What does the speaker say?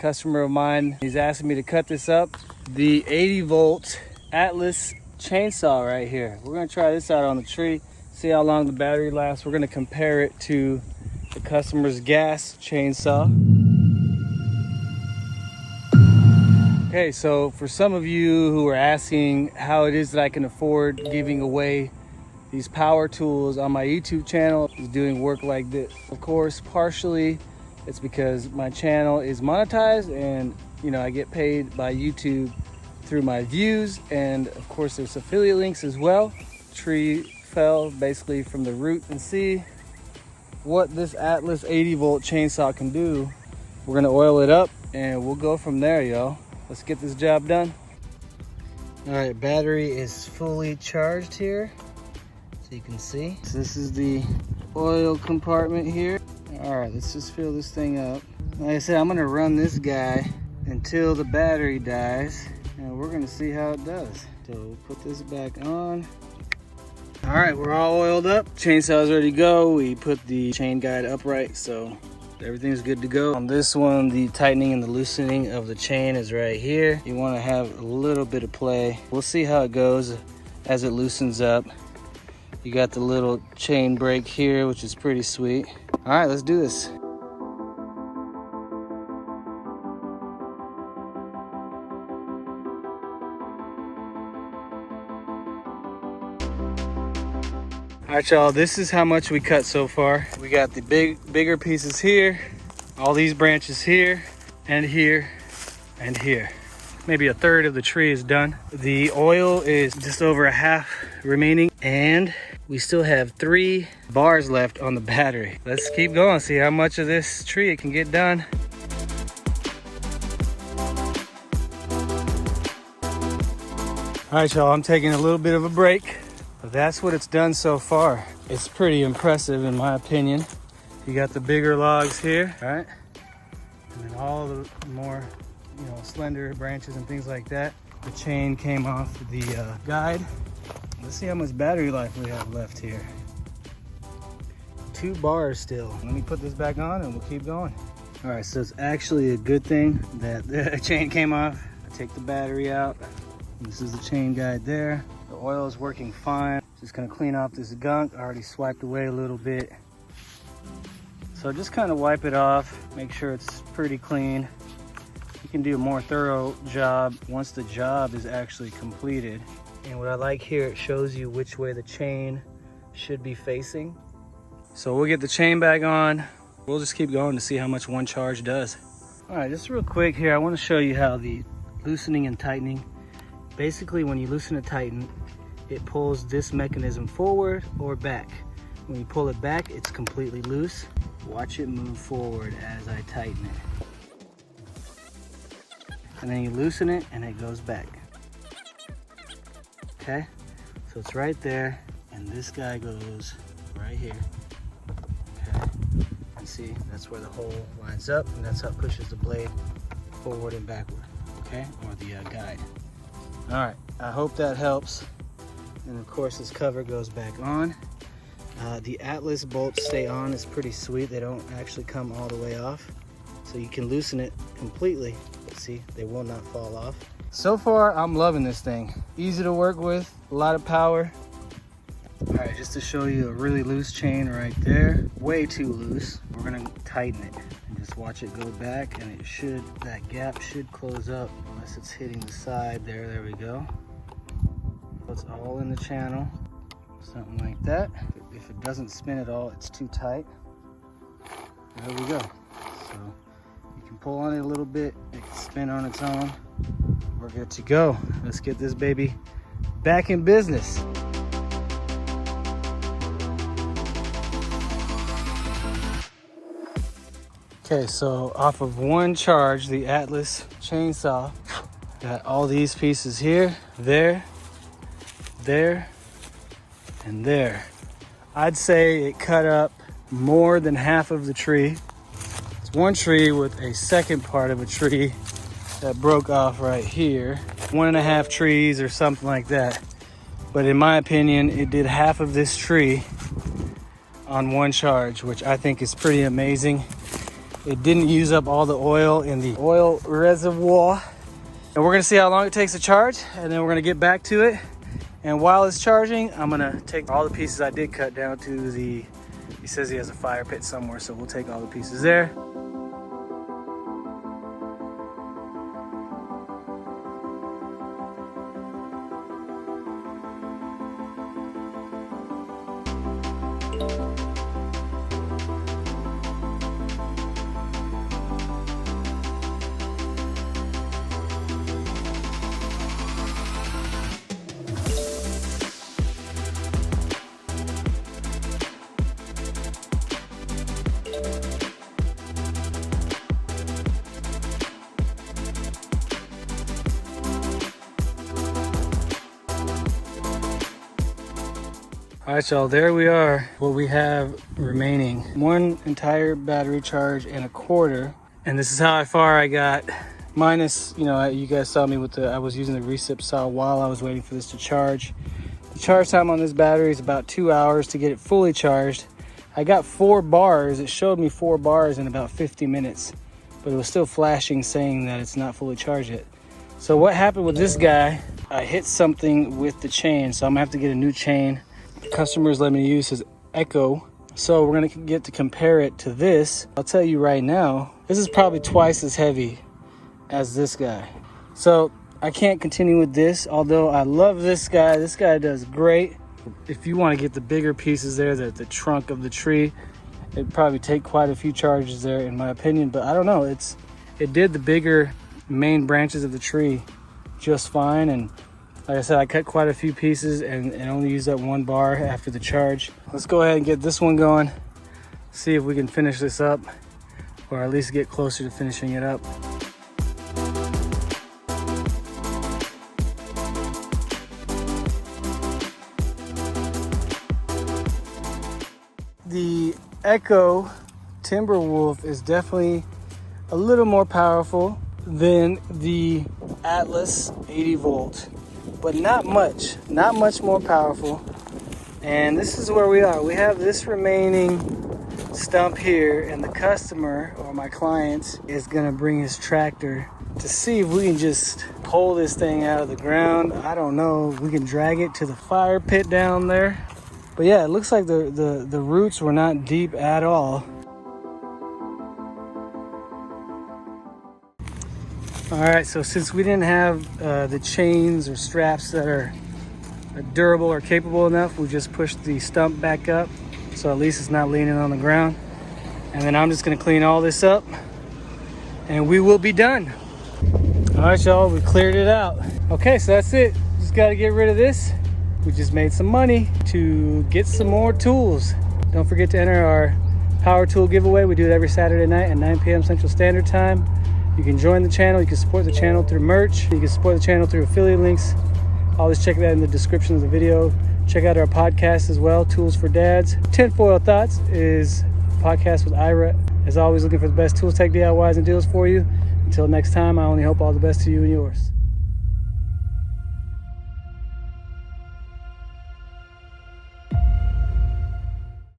customer of mine. He's asking me to cut this up. The 80-volt Atlas chainsaw right here. We're gonna try this out on the tree, see how long the battery lasts. We're gonna compare it to the customer's gas chainsaw. Okay, so for some of you who are asking how it is that I can afford giving away these power tools on my YouTube channel, is doing work like this. Of course, partially it's because my channel is monetized and I get paid by YouTube through my views, and of course there's affiliate links as well. Tree fell basically from the root, and see what this Atlas 80-volt chainsaw can do. We're gonna oil it up and we'll go from there, yo. Let's get this job done. All right, battery is fully charged here, so you can see. So this is the oil compartment here. All right, let's just fill this thing up. Like I said, I'm gonna run this guy until the battery dies, and we're gonna see how it does. So we'll put this back on. All right, we're all oiled up. Chainsaw's ready to go. We put the chain guide upright, so everything's good to go. On this one, the tightening and the loosening of the chain is right here. You want to have a little bit of play. We'll see how it goes as it loosens up. You got the little chain brake here, which is pretty sweet. All right, let's do this. All right, y'all, this is how much we cut so far. We got the bigger pieces here, all these branches here, and here, and here. Maybe a third of the tree is done. The oil is just over a half remaining, and we still have 3 bars left on the battery. Let's keep going, see how much of this tree it can get done. All right, y'all, I'm taking a little bit of a break. But that's what it's done so far. It's pretty impressive in my opinion. You got the bigger logs here, all right? And then all the more, slender branches and things like that. The chain came off the guide. Let's see how much battery life we have left here. 2 bars still. Let me put this back on and we'll keep going. All right, so it's actually a good thing that the chain came off. I take the battery out. This is the chain guide there. The oil is working fine. Just gonna clean off this gunk. I already swiped away a little bit. So just kind of wipe it off, make sure it's pretty clean. You can do a more thorough job once the job is actually completed. And what I like here, it shows you which way the chain should be facing. So we'll get the chain back on. We'll just keep going to see how much one charge does. All right, just real quick here, I want to show you how the loosening and tightening. Basically, when you loosen and tighten, it pulls this mechanism forward or back. When you pull it back, it's completely loose. Watch it move forward as I tighten it. And then you loosen it and it goes back. Okay, so it's right there, and this guy goes right here. Okay, and see, that's where the hole lines up, and that's how it pushes the blade forward and backward, okay, or the guide. All right, I hope that helps. And of course this cover goes back on. The Atlas bolts stay on. It's pretty sweet. They don't actually come all the way off. So you can loosen it completely. See, they will not fall off. So far, I'm loving this thing. Easy to work with, a lot of power. All right, just to show you a really loose chain right there. Way too loose. We're gonna tighten it and just watch it go back, and it should, that gap should close up unless it's hitting the side there. There we go. It's all in the channel, something like that. If it doesn't spin at all, it's too tight. There we go. So you can pull on it a little bit, it can spin on its own. We're good to go. Let's get this baby back in business. Okay, so off of one charge, the Atlas chainsaw got all these pieces here, there, and there. I'd say it cut up more than half of the tree. It's one tree with a second part of a tree that broke off right here. 1.5 trees or something like that. But in my opinion, it did half of this tree on one charge, which I think is pretty amazing. it didn't use up all the oil in the oil reservoir. And we're gonna see how long it takes to charge, and then we're gonna get back to it. And while it's charging, I'm gonna take all the pieces I did cut down to the, he says he has a fire pit somewhere, so we'll take all the pieces there. All right, y'all, there we are. What we have remaining, one entire battery charge and a quarter. And this is how far I got, minus, you know, you guys saw me with I was using the recip saw while I was waiting for this to charge. The charge time on this battery is about 2 hours to get it fully charged. I got 4 bars. It showed me 4 bars in about 50 minutes, but it was still flashing saying that it's not fully charged yet. So what happened with this guy, I hit something with the chain, so I'm gonna have to get a new chain. Customers let me use his Echo, so we're gonna get to compare it to this. I'll tell you right now, this is probably twice as heavy as this guy. So I can't continue with this, although I love this guy. This guy does great. If you want to get the bigger pieces there, the trunk of the tree, it'd probably take quite a few charges there in my opinion, but I don't know, it did the bigger main branches of the tree just fine. And like I said, I cut quite a few pieces and only used up 1 bar after the charge. Let's go ahead and get this one going. See if we can finish this up, or at least get closer to finishing it up. The Echo Timberwolf is definitely a little more powerful than the Atlas 80 volt. But not much more powerful. And this is where we are. We have this remaining stump here, and the customer, or my client, is gonna bring his tractor to see if we can just pull this thing out of the ground. I don't know, we can drag it to the fire pit down there. But yeah, it looks like the roots were not deep at all. All right, so since we didn't have the chains or straps that are durable or capable enough, we just pushed the stump back up, so at least it's not leaning on the ground. And then I'm just gonna clean all this up and we will be done. All right, y'all, we cleared it out. Okay, so that's it. Just gotta get rid of this. We just made some money to get some more tools. Don't forget to enter our power tool giveaway. We do it every Saturday night at 9 p.m. Central Standard Time. You can join the channel, you can support the channel through merch, you can support the channel through affiliate links. Always check that in the description of the video. Check out our podcast as well, Tools for Dads. Tinfoil Thoughts is a podcast with Ira. As always, looking for the best tools, tech DIYs, and deals for you. Until next time, I only hope all the best to you and yours.